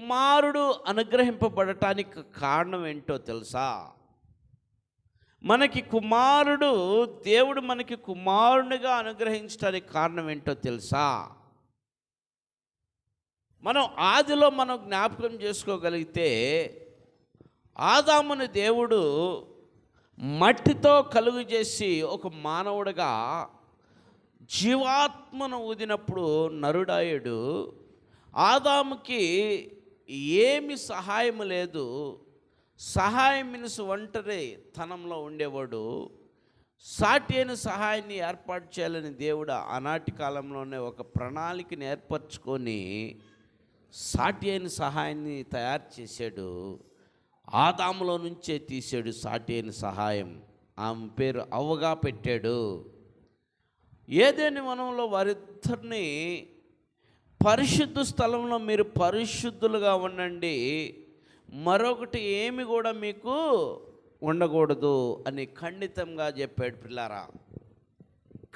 కుమారుడు అనుగ్రహింపబడటానికి కారణం ఏంటో తెలుసా? మనకి కుమారుడు, దేవుడు మనకి కుమారునిగా అనుగ్రహించడానికి కారణం ఏంటో తెలుసా? మనం ఆదిలో జ్ఞాపకం చేసుకోగలిగితే, ఆదాముని దేవుడు మట్టితో కలుగు చేసి ఒక మానవుడిగా జీవాత్మను ఊదినప్పుడు నరుడాయుడు ఆదాముకి ఏమి సహాయం లేదు. సహాయం మీన్స్ ఒంటరి తనంలో ఉండేవాడు. సాటి అయిన సహాయాన్ని ఏర్పాటు చేయాలని దేవుడు ఆనాటి కాలంలోనే ఒక ప్రణాళికని ఏర్పరచుకొని సాటి అయిన సహాయాన్ని తయారు చేశాడు. ఆదాములో నుంచే తీసాడు సాటి అయిన సహాయం. ఆమె పేరు అవ్వగా పెట్టాడు. ఏదేని వనంలో వారిద్దరిని పరిశుద్ధ స్థలంలో మీరు పరిశుద్ధులుగా ఉండండి, మరొకటి ఏమి కూడా మీకు ఉండకూడదు అని ఖండితంగా చెప్పాడు. పిల్లారా,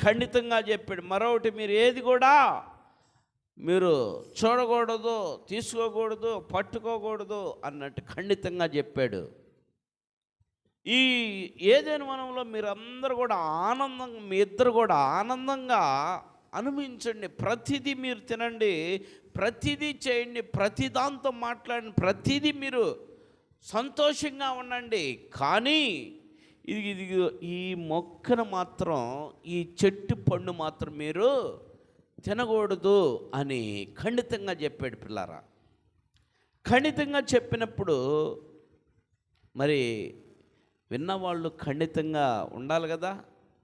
ఖండితంగా చెప్పాడు. మరొకటి మీరు ఏది కూడా మీరు చూడకూడదు, తీసుకోకూడదు, పట్టుకోకూడదు అన్నట్టు ఖండితంగా చెప్పాడు. ఈ ఏదైనా వనంలో మీరందరూ కూడా ఆనందంగా, మీ ఇద్దరు కూడా ఆనందంగా అనుభవించండి. ప్రతిదీ మీరు తినండి, ప్రతిదీ చేయండి, ప్రతి దాంతో మాట్లాడండి, ప్రతిదీ మీరు సంతోషంగా ఉండండి. కానీ ఇది ఈ మొక్కను మాత్రం, ఈ చెట్టు పండు మాత్రం మీరు తినకూడదు అని ఖండితంగా చెప్పాడు. పిల్లారా, ఖండితంగా చెప్పినప్పుడు మరి విన్నవాళ్ళు ఖండితంగా ఉండాలి కదా,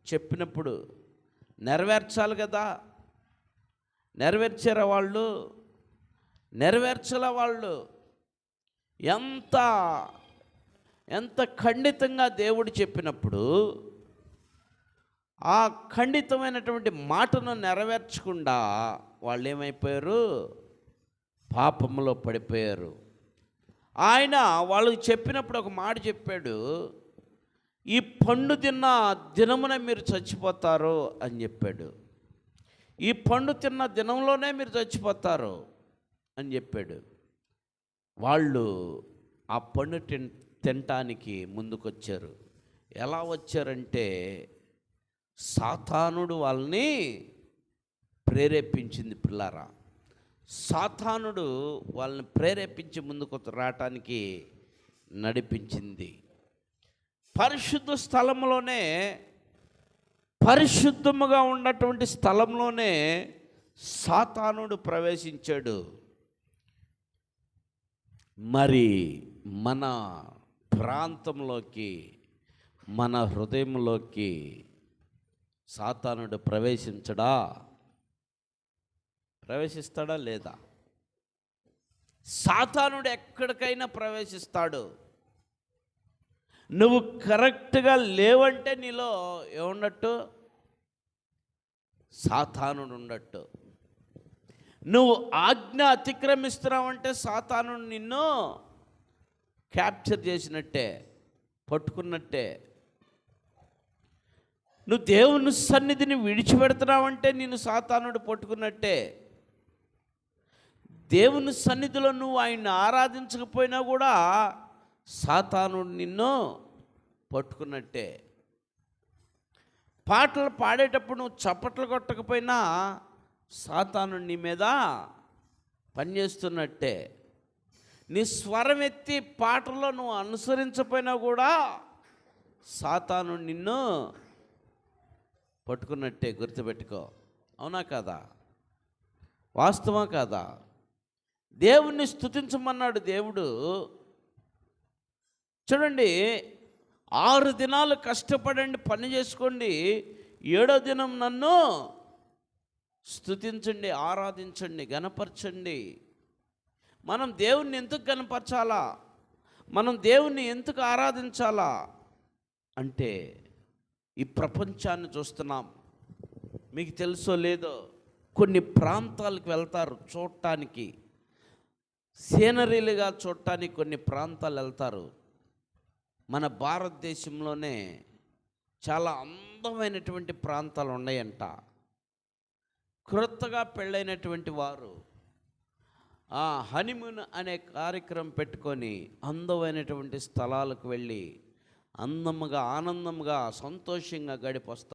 చెప్పినప్పుడు నెరవేర్చాలి కదా. నెరవేర్చారా వాళ్ళు? నెరవేర్చలా వాళ్ళు. ఎంత ఖండితంగా దేవుడు చెప్పినప్పుడు ఆ ఖండితమైనటువంటి మాటను నెరవేర్చకుండా వాళ్ళు ఏమైపోయారు? పాపంలో పడిపోయారు. ఆయన వాళ్ళకి చెప్పినప్పుడు ఒక మాట చెప్పాడు, ఈ పండు తిన్న దినమున మీరు చచ్చిపోతారు అని చెప్పాడు. ఈ పండు తిన్న దినంలోనే మీరు చచ్చిపోతారు అని చెప్పాడు. వాళ్ళు ఆ పండు తినటానికి ముందుకొచ్చారు. ఎలా వచ్చారంటే, సాతానుడు వాళ్ళని ప్రేరేపించింది. పిల్లారా, సాతానుడు వాళ్ళని ప్రేరేపించి ముందుకు రావటానికి నడిపించింది. పరిశుద్ధ స్థలంలోనే, పరిశుద్ధముగా ఉన్నటువంటి స్థలంలోనే సాతానుడు ప్రవేశించాడు. మరి మన ప్రాంతంలోకి, మన హృదయంలోకి సాతానుడు ప్రవేశిస్తాడా లేదా? సాతానుడు ఎక్కడికైనా ప్రవేశిస్తాడు. నువ్వు కరెక్ట్గా లేవంటే నీలో ఏమున్నట్టు? సాతానుడు ఉన్నట్టు. నువ్వు ఆజ్ఞ అతిక్రమిస్తున్నావంటే సాతానుడు నిన్ను క్యాప్చర్ చేసినట్టే, పట్టుకున్నట్టే. నువ్వు దేవుని సన్నిధిని విడిచిపెడుతున్నావంటే నిన్ను సాతానుడు పట్టుకున్నట్టే. దేవుని సన్నిధిలో నువ్వు ఆయన్ని ఆరాధించకపోయినా కూడా సాతానుడు నిన్ను పట్టుకున్నట్టే. పాటలు పాడేటప్పుడు నువ్వు చప్పట్లు కొట్టకపోయినా సాతానుడు నీ మీద పనిచేస్తున్నట్టే. నీ స్వరం ఎత్తి పాటల్లో నువ్వు అనుసరించకపోయినా కూడా సాతానుడు నిన్ను పట్టుకున్నట్టే. గుర్తుపెట్టుకో. అవునా కాదా? వాస్తవా కాదా? దేవుణ్ణి స్తుతించమన్నాడు దేవుడు. చూడండి, 6 దినాలు కష్టపడండి, పని చేసుకోండి, 7వ దినం నన్ను స్తుతించండి, ఆరాధించండి, గణపరచండి. మనం దేవుణ్ణి ఎందుకు గణపరచాలా? మనం దేవుణ్ణి ఎందుకు ఆరాధించాలా అంటే, ఈ ప్రపంచాన్ని చూస్తున్నాం. మీకు తెలుసో లేదో, కొన్ని ప్రాంతాలకు వెళ్తారు చూడటానికి, సీనరీలుగా చూడటానికి కొన్ని ప్రాంతాలు వెళ్తారు. మన భారతదేశంలోనే చాలా అందమైనటువంటి ప్రాంతాలు ఉన్నాయంట. క్రొత్తగా పెళ్ళైనటువంటి వారు ఆ హనీమూన్ అనే కార్యక్రమం పెట్టుకొని అందమైనటువంటి స్థలాలకు వెళ్ళి అందముగా ఆనందంగా సంతోషంగా గడిపొస్తారు.